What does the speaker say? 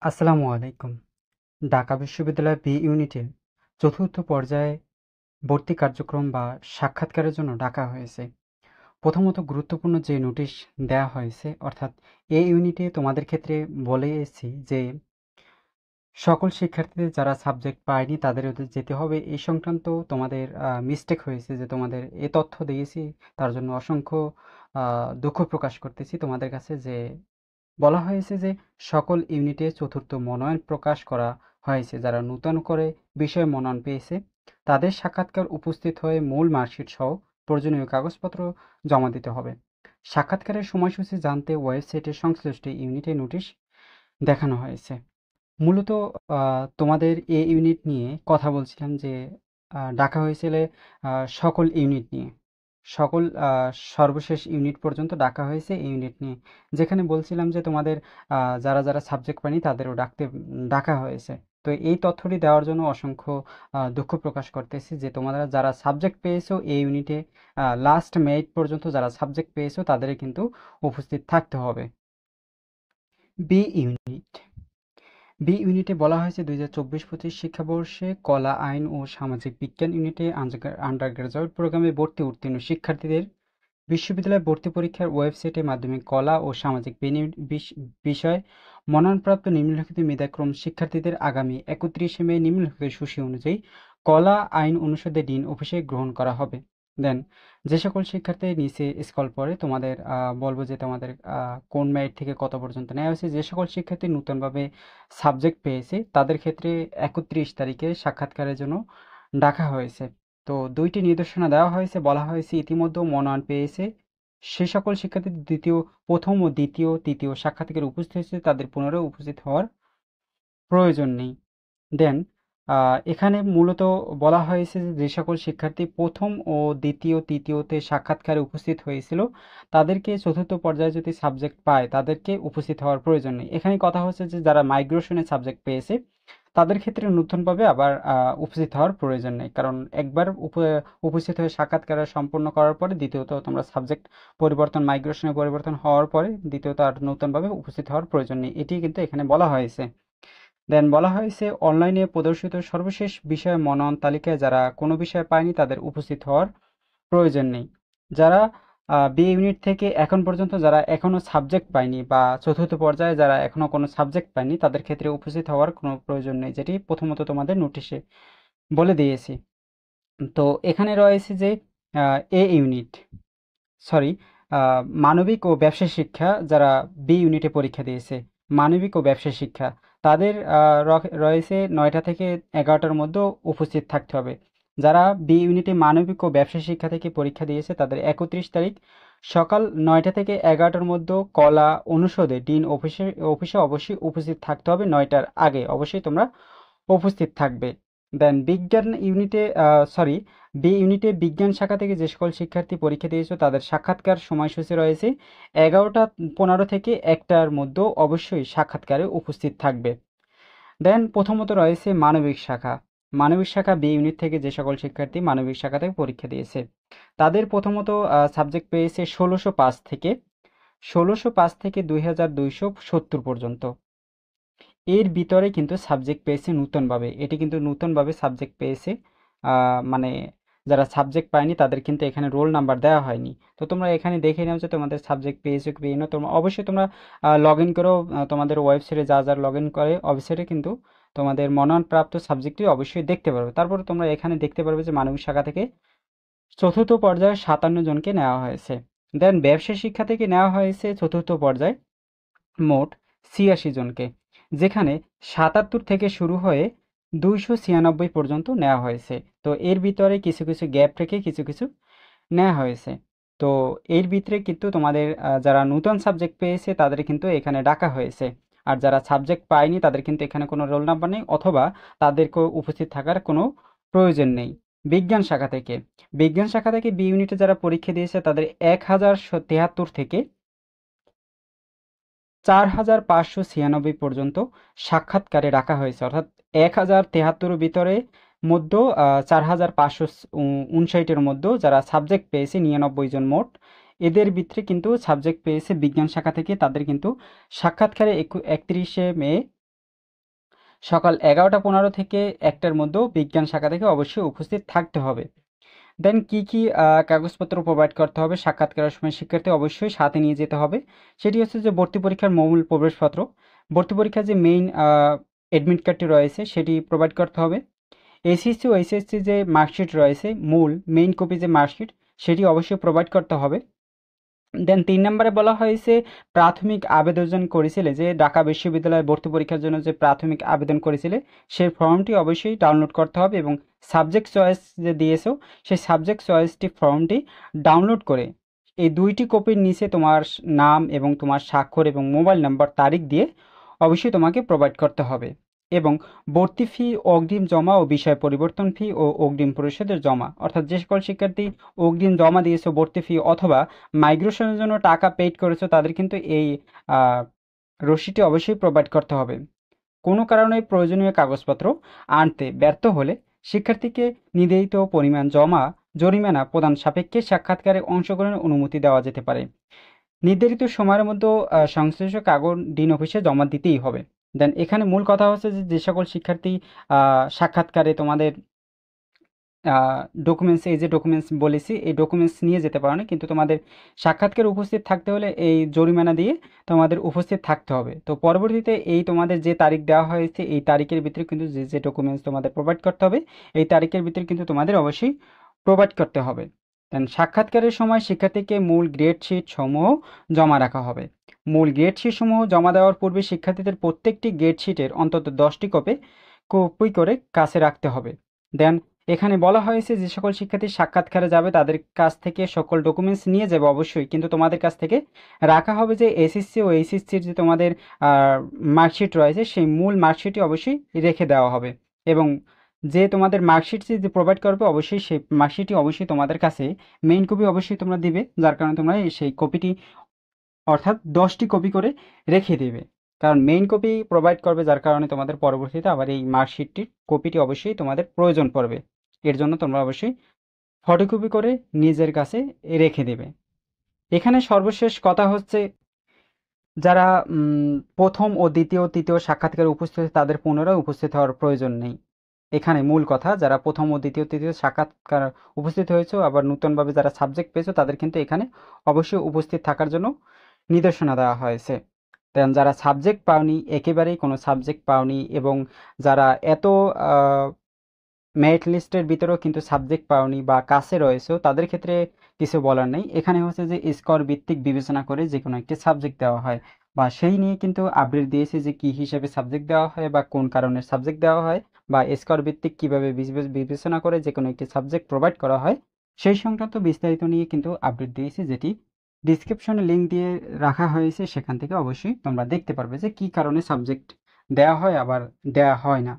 আসসালামু আলাইকুম। ঢাকা বিশ্ববিদ্যালয় বি ইউনিটের চতুর্থ পর্যায়ে ভর্তি কার্যক্রম বা সাক্ষাৎকারের জন্য ডাকা হয়েছে। প্রথমত গুরুত্বপূর্ণ যে নোটিশ দেওয়া হয়েছে, অর্থাৎ এ ইউনিটে তোমাদের ক্ষেত্রে বলেছি যে সকল শিক্ষার্থীদের যারা সাবজেক্ট পায়নি তাদের ওদের যেতে হবে। এই সংক্রান্ত তোমাদের মিস্টেক হয়েছে, যে তোমাদের এ তথ্য দিয়েছি, তার জন্য অসংখ্য দুঃখ প্রকাশ করতেছি তোমাদের কাছে। যে বলা হয়েছে যে সকল ইউনিটে চতুর্থ মনোনয়ন প্রকাশ করা হয়েছে, যারা নূতন করে বিষয়ে মনোনয়ন পেয়েছে তাদের সাক্ষাৎকার উপস্থিত হয়ে মূল মার্কশিট সহ প্রয়োজনীয় কাগজপত্র জমা দিতে হবে। সাক্ষাৎকারের সময়সূচি জানতে ওয়েবসাইটের সংশ্লিষ্ট ইউনিটে নোটিশ দেখানো হয়েছে। মূলত তোমাদের এ ইউনিট নিয়ে কথা বলছিলাম, যে ডাকা হয়েছিল সকল ইউনিট নিয়ে, সকল সর্বশেষ ইউনিট পর্যন্ত ডাকা হয়েছে এই ইউনিট নিয়ে, যেখানে বলছিলাম যে তোমাদের যারা যারা সাবজেক্ট পায়নি তাদেরও ডাকা হয়েছে। তো এই তথ্যটি দেওয়ার জন্য অসংখ্য দুঃখ প্রকাশ করতেছি, যে তোমরা যারা সাবজেক্ট পেয়েছো এই ইউনিটে লাস্ট মেরিট পর্যন্ত যারা সাবজেক্ট পেয়েছো তাদের কিন্তু উপস্থিত থাকতে হবে। বি ইউনিট বি ইউনিটে বলা হয়েছে 2024-25 শিক্ষাবর্ষে কলা, আইন ও সামাজিক বিজ্ঞান ইউনিটে আন্ডার গ্রাজুয়েট প্রোগ্রামে ভর্তি উত্তীর্ণ শিক্ষার্থীদের বিশ্ববিদ্যালয় ভর্তি পরীক্ষার ওয়েবসাইটে মাধ্যমিক কলা ও সামাজিক বিষয় মনোনয়নপ্রাপ্ত নিম্নলিখিত মেধাক্রম শিক্ষার্থীদের আগামী 31শে মে নিম্নলিখিত সূচি অনুযায়ী কলা আইন অনুষদে ডিন অফিসে গ্রহণ করা হবে। দেন যে সকল শিক্ষার্থী নিচে স্কল পরে তোমাদের বলবো যে তোমাদের কোন মেরিট থেকে কত পর্যন্ত নেওয়া হয়েছে। যে সকল শিক্ষার্থী নতুনভাবে সাবজেক্ট পেয়েছে তাদের ক্ষেত্রে 31 তারিখে সাক্ষাৎকারের জন্য ডাকা হয়েছে। তো 2টি নির্দেশনা দেওয়া হয়েছে, বলা হয়েছে ইতিমধ্যে মনোনয়ন পেয়েছে সে সকল শিক্ষার্থী প্রথম ও দ্বিতীয় তৃতীয় সাক্ষাৎকারে উপস্থিত হয়েছে তাদের পুনরায় উপস্থিত হওয়ার প্রয়োজন নেই। দেন এখানে মূলত বলা হয়েছে যে যে সকল শিক্ষার্থী প্রথম ও দ্বিতীয় তৃতীয়তে সাক্ষাৎকারে উপস্থিত হয়েছিল তাদেরকে চতুর্থ পর্যায়ে যদি সাবজেক্ট পায় তাদেরকে উপস্থিত হওয়ার প্রয়োজন নেই। এখানে কথা হচ্ছে যে যারা মাইগ্রেশনে সাবজেক্ট পেয়েছে তাদের ক্ষেত্রে নতুনভাবে আবার উপস্থিত হওয়ার প্রয়োজন নেই, কারণ একবার উপস্থিত হয়ে সাক্ষাৎকার সম্পূর্ণ করার পরে দ্বিতীয়ত তোমরা সাবজেক্ট মাইগ্রেশনে পরিবর্তন হওয়ার পরে দ্বিতীয়ত আর নতুনভাবে উপস্থিত হওয়ার প্রয়োজন নেই, এটি কিন্তু এখানে বলা হয়েছে। দেন বলা হয়েছে অনলাইনে প্রদর্শিত সর্বশেষ বিষয় মনন তালিকায় যারা কোনো বিষয় পায়নি তাদের উপস্থিত হওয়ার প্রয়োজন নেই। যারা বি ইউনিট থেকে এখন পর্যন্ত যারা এখনো সাবজেক্ট পায়নি বা চতুর্থ পর্যায়ে যারা এখনো কোনো সাবজেক্ট পায়নি তাদের ক্ষেত্রে উপস্থিত হওয়ার কোনো প্রয়োজন নেই, যেটি প্রথমত তোমাদের নোটিশে বলে দিয়েছি। তো এখানে রয়েছে যে এ ইউনিট সরি মানবিক ও ব্যবসা শিক্ষা যারা বি ইউনিটে পরীক্ষা দিয়েছে, মানবিক ও ব্যবসা শিক্ষা তাদের রয়েছে 9টা থেকে 11টার মধ্যে উপস্থিত থাকতে হবে। যারা বি ইউনিটে মানবিক ও ব্যবসা শিক্ষা থেকে পরীক্ষা দিয়েছে তাদের 31 তারিখ সকাল 9টা থেকে 11টার মধ্যে কলা অনুষদে ডিন অফিসে অফিসে অবশ্যই উপস্থিত থাকতে হবে। 9টার আগে অবশ্যই তোমরা উপস্থিত থাকবে। দেন বিজ্ঞান ইউনিটে বি ইউনিটে বিজ্ঞান শাখা থেকে যে সকল শিক্ষার্থী পরীক্ষা দিয়েছো তাদের সাক্ষাৎকার সময়সূচি রয়েছে 11টা 15 থেকে 1টার মধ্যে অবশ্যই সাক্ষাৎকারে উপস্থিত থাকবে। দেন প্রথমত রয়েছে মানবিক শাখা। মানবিক শাখা বি ইউনিট থেকে যে সকল শিক্ষার্থী মানবিক শাখা থেকে পরীক্ষা দিয়েছে তাদের প্রথমত সাবজেক্ট পেয়েছে 1605 থেকে 2270 পর্যন্ত। এর ভিতরে কিন্তু সাবজেক্ট পেয়েছে নতুনভাবে, এটি কিন্তু নতুনভাবে সাবজেক্ট পেয়েছে। মানে যারা সাবজেক্ট পায়নি তাদের কিন্তু এখানে রোল নাম্বার দেওয়া হয়নি। তো তোমরা এখানে দেখে নাও যে তোমাদের সাবজেক্ট পেয়েছো কি পেয়ে না। তোমরা অবশ্যই তোমরা লগ ইন করো, তোমাদের ওয়েবসাইটে যা যা লগ ইন করে ওয়েবসাইটে কিন্তু তোমাদের মনোনয়নপ্রাপ্ত সাবজেক্টটি অবশ্যই দেখতে পারবে। তারপর তোমরা এখানে দেখতে পারবে যে মানবিক শাখা থেকে চতুর্থ পর্যায়ে 57 জনকে নেওয়া হয়েছে। দেন ব্যবসা শিক্ষা থেকে নেওয়া হয়েছে চতুর্থ পর্যায়ে মোট 86 জনকে, যেখানে 77 থেকে শুরু হয়ে 296 পর্যন্ত নেওয়া হয়েছে। তো এর ভিতরে কিছু কিছু গ্যাপ রেখে কিছু কিছু নেওয়া হয়েছে। তো এর ভিতরে কিন্তু তোমাদের যারা নতুন সাবজেক্ট পেয়েছে তাদের কিন্তু এখানে ডাকা হয়েছে, আর যারা সাবজেক্ট পায়নি তাদের কিন্তু এখানে কোনো রোল নাম্বার নেই অথবা তাদেরকে উপস্থিত থাকার কোনো প্রয়োজন নেই। বিজ্ঞান শাখা থেকে বি ইউনিটে যারা পরীক্ষা দিয়েছে তাদের 1073 থেকে 4596 পর্যন্ত সাক্ষাৎকারে রাখা হয়েছে, অর্থাৎ 1073-এর ভিতরে মধ্যে 4559-এর মধ্যে যারা সাবজেক্ট পেয়েছে 99 জন মোট, এদের ভিতরে কিন্তু সাবজেক্ট পেয়েছে বিজ্ঞান শাখা থেকে তাদের কিন্তু সাক্ষাৎকারে 31শে মে সকাল 11:15 থেকে 1টার মধ্যেও বিজ্ঞান শাখা থেকে অবশ্যই উপস্থিত থাকতে হবে। দেন কি কি কাগজপত্র প্রোভাইড করতে হবে সাক্ষাৎকারের সময় শিক্ষার্থী অবশ্যই সাথে নিয়ে যেতে হবে। সেটি হচ্ছে যে ভর্তি পরীক্ষার মূল প্রবেশপত্র, ভর্তি পরীক্ষার যে মেইন অ্যাডমিট কার্ডটি রয়েছে সেটি প্রোভাইড করতে হবে। এসএসসি ও এইচএসসি যে মার্কশিট রয়েছে, মূল মেইন কপি যে মার্কশিট সেটি অবশ্যই প্রোভাইড করতে হবে। দেন 3 নম্বরে বলা হয়েছে প্রাথমিক আবেদন করেছিলে, যে ঢাকা বিশ্ববিদ্যালয়ে ভর্তি পরীক্ষার জন্য যে প্রাথমিক আবেদন করেছিলে সেই ফর্মটি অবশ্যই ডাউনলোড করতে হবে এবং সাবজেক্ট চয়েস যে দিয়েছো সেই সাবজেক্ট চয়েসটি ফর্মটি ডাউনলোড করে এই 2টি কপির নিচে তোমার নাম এবং তোমার স্বাক্ষর এবং মোবাইল নাম্বার তারিখ দিয়ে অবশ্যই তোমাকে প্রোভাইড করতে হবে। এবং ভর্তি ফি, অগ্রিম জমা ও বিষয় পরিবর্তন ফি ও অগ্রিম পরিশোধের জমা, অর্থাৎ যে সকল শিক্ষার্থী অগ্রিম জমা দিয়েছো ভর্তি ফি অথবা মাইগ্রেশনের জন্য টাকা পেইড করেছো তাদের কিন্তু এই রসিদটি অবশ্যই প্রোভাইড করতে হবে। কোনো কারণে প্রয়োজনীয় কাগজপত্র আনতে ব্যর্থ হলে শিক্ষার্থীকে নির্ধারিত পরিমাণ জরিমানা প্রদান সাপেক্ষে সাক্ষাৎকারে অংশগ্রহণের অনুমতি দেওয়া যেতে পারে। নির্ধারিত সময়ের মধ্যে সংশ্লিষ্ট কাগজ ডিন অফিসে জমা দিতেই হবে। দেন এখানে মূল কথা হচ্ছে যে যে সকল শিক্ষার্থী সাক্ষাৎকারে তোমাদের ডকুমেন্টস, এই যে ডকুমেন্টস বলেছি এই ডকুমেন্টস নিয়ে যেতে পারো না, কিন্তু তোমাদের সাক্ষাৎকারে উপস্থিত থাকতে হলে এই জরিমানা দিয়ে তোমাদের উপস্থিত থাকতে হবে। তো পরবর্তীতে এই তোমাদের যে তারিখ দেওয়া হয়েছে এই তারিখের ভিতরে কিন্তু যে যে ডকুমেন্টস তোমাদের প্রোভাইড করতে হবে এই তারিখের ভিতরে কিন্তু তোমাদের অবশ্যই প্রোভাইড করতে হবে। দেন সাক্ষাৎকারের সময় শিক্ষার্থীকে মূল গ্রেড শিট সমূহ জমা রাখা হবে। মূল গ্রেড শিট সমূহ জমা দেওয়ার পূর্বে শিক্ষার্থীদের প্রত্যেকটি গ্রেড শিটের অন্তত 10টি কপি করে কাছে রাখতে হবে। দেন এখানে বলা হয়েছে যে সকল শিক্ষার্থী সাক্ষাৎকারে যাবে তাদের কাছ থেকে সকল ডকুমেন্টস নিয়ে যাবে অবশ্যই, কিন্তু তোমাদের কাছ থেকে রাখা হবে যে এসএসসি ও এইচএসসির যে তোমাদের মার্কশিট রয়েছে সেই মূল মার্কশিটটি অবশ্যই রেখে দেওয়া হবে। এবং যে তোমাদের মার্কশিট যে প্রোভাইড করবে অবশ্যই সেই মার্কশিটটি অবশ্যই তোমাদের কাছে মেইন কপি অবশ্যই তোমরা দিবে, যার কারণে তোমরা সেই কপিটি অর্থাৎ 10টি কপি করে রেখে দেবে। কারণ মেইন কপি প্রোভাইড করবে যার কারণে তোমাদের পরবর্তীতে আবার এই মার্কশিটটির কপিটি অবশ্যই তোমাদের প্রয়োজন পড়বে। এর জন্য তোমরা অবশ্যই ফটোকপি করে নিজের কাছে রেখে দেবে। এখানে সর্বশেষ কথা হচ্ছে যারা প্রথম ও দ্বিতীয় তৃতীয় সাক্ষাৎকারে উপস্থিত তাদের পুনরায় উপস্থিত হওয়ার প্রয়োজন নেই। এখানে মূল কথা যারা প্রথম ও দ্বিতীয় তৃতীয় সাক্ষাৎকার উপস্থিত হয়েছে আবার নতুনভাবে যারা সাবজেক্ট পেয়েছো তাদের কিন্তু এখানে অবশ্যই উপস্থিত থাকার জন্য নির্দেশনা দেওয়া হয়েছে। দেন যারা সাবজেক্ট পাওনি, একেবারেই কোনো সাবজেক্ট পাওনি এবং যারা এত মেরিট লিস্টের ভিতরেও কিন্তু সাবজেক্ট পাওনি বা কাছে রয়েছে তাদের ক্ষেত্রে কিছু বলার নেই। এখানে হচ্ছে যে স্কোর ভিত্তিক বিবেচনা করে যে কোনো একটি সাবজেক্ট দেওয়া হয় বা সেই নিয়ে কিন্তু আপডেট দিয়েছে যে কী হিসেবে সাবজেক্ট দেওয়া হয় বা কোন কারণে সাবজেক্ট দেওয়া হয় বা স্কোর ভিত্তিক কীভাবে বিবেচনা করে যে কোনো একটি সাবজেক্ট প্রোভাইড করা হয় সেই সংক্রান্ত বিস্তারিত নিয়ে কিন্তু আপডেট দিয়েছে, যেটি ডিসক্রিপশনে লিঙ্ক দিয়ে রাখা হয়েছে, সেখান থেকে অবশ্যই তোমরা দেখতে পারবে যে কী কারণে সাবজেক্ট দেওয়া হয় আবার দেওয়া হয় না।